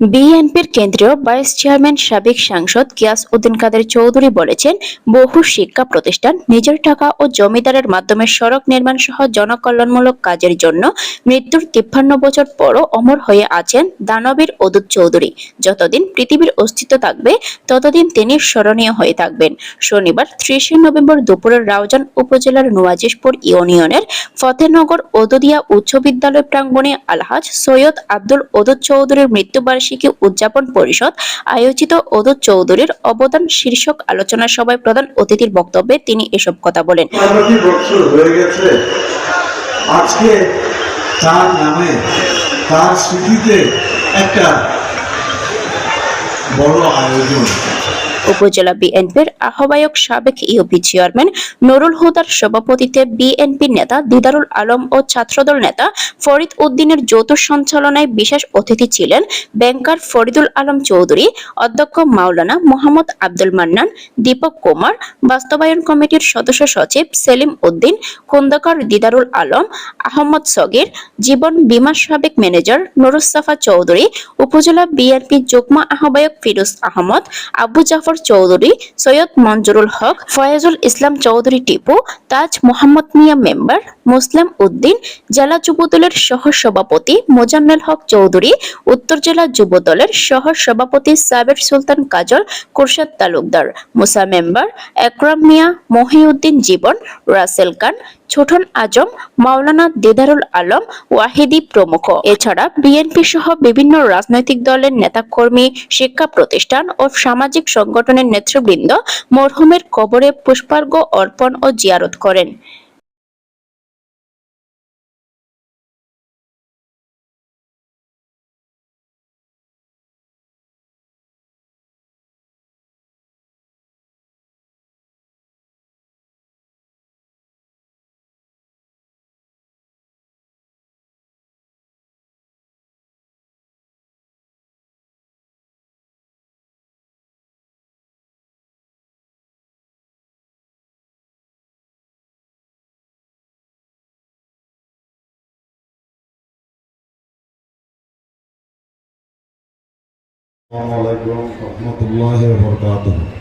বিএনপির কেন্দ্রীয় vice chairman সাবেক সাংসদ গিয়াস উদ্দিন কাদের চৌধুরী বলেছেন, বহু শিক্ষা প্রতিষ্ঠান নিজের টাকা ও জমিদারের মাধ্যমে সড়ক নির্মাণ সহ জনকল্যাণমূলক কাজের জন্য মৃত্যুর 53 বছর পরও অমর হয়ে আছেন দানবীর অদূত চৌধুরী। যতদিন পৃথিবীর অস্তিত্ব থাকবে ততদিন তিনি স্মরণীয় হয়ে থাকবেন। শনিবার 30 নভেম্বর দুপুরে রাউজান উপজেলার নোয়াজিশপুর ইউনিয়নের ফতেনগর ওদদিয়া উচ্চ বিদ্যালয় প্রাঙ্গণে আলহাজ সৈয়দ আব্দুল ওদুদ চৌধুরীর মৃত্যুবার্ষিকী উদযাপন পরিষদ আয়োজিত ওদুদ চৌধুরীর অবদান শীর্ষক আলোচনা সভায় প্রধান অতিথির বক্তব্যে তিনি এসব কথা বলেন। আজকে তার নামে তার স্মৃতিতে একটা বড় আয়োজন। উপজেলা বিএনপির আহ্বায়ক সাবেক ইউপি চেয়ারম্যান নুরুল হুদার সভাপতিত্বে বিএনপি নেতা দিদারুল আলম ও ছাত্রদল নেতা ফরিদ উদ্দিনের যৌথ সঞ্চালনায় বিশেষ অতিথি ছিলেন ব্যাংকার ফরিদুল আলম চৌধুরী, অধ্যক্ষ মাওলানা মোহাম্মদ আব্দুল মান্নান, দীপক কুমার, বাস্তবায়ন কমিটির সদস্য সচিব সেলিম উদ্দিন, খন্দকার দিদারুল আলম, আহমদ সগির, জীবন বীমা সাবেক ম্যানেজার নুরুস্সাফা চৌধুরী, উপজেলা বিএনপি যুগ্ম আহ্বায়ক ফিরোজ আহমদ, আবু জাফর চৌধুরী, সৈয়দ মঞ্জুরুল হক, ফয়াজুল ইসলাম চৌধুরী টিপু, তাজ মোহাম্মদ মিয়া মেম্বার, মুসলিম উদ্দিন, জেলা যুবদলের সহ সভাপতি মোজাম্মেল হক চৌধুরী, উত্তর জেলা যুবদলের সহ সভাপতি সাবের সুলতান কাজল, কুরশাদ তালুকদার, মুসা মেম্বার, একরাম মিয়া, মহিউদ্দিন জীবন, রাসেল খান, ছোটন আজম, মাওলানা দিদারুল আলম, ওয়াহিদি প্রমুখ। এছাড়া বিএনপি সহ বিভিন্ন রাজনৈতিক দলের নেতাকর্মী, শিক্ষা প্রতিষ্ঠান ও সামাজিক সংগঠনের নেতৃবৃন্দ মরহুমের কবরে পুষ্পার্ঘ্য অর্পণ ও জিয়ারত করেন। আসসালামু আলাইকুম ওয়া রাহমাতুল্লাহি ওয়া বারাকাতুহু।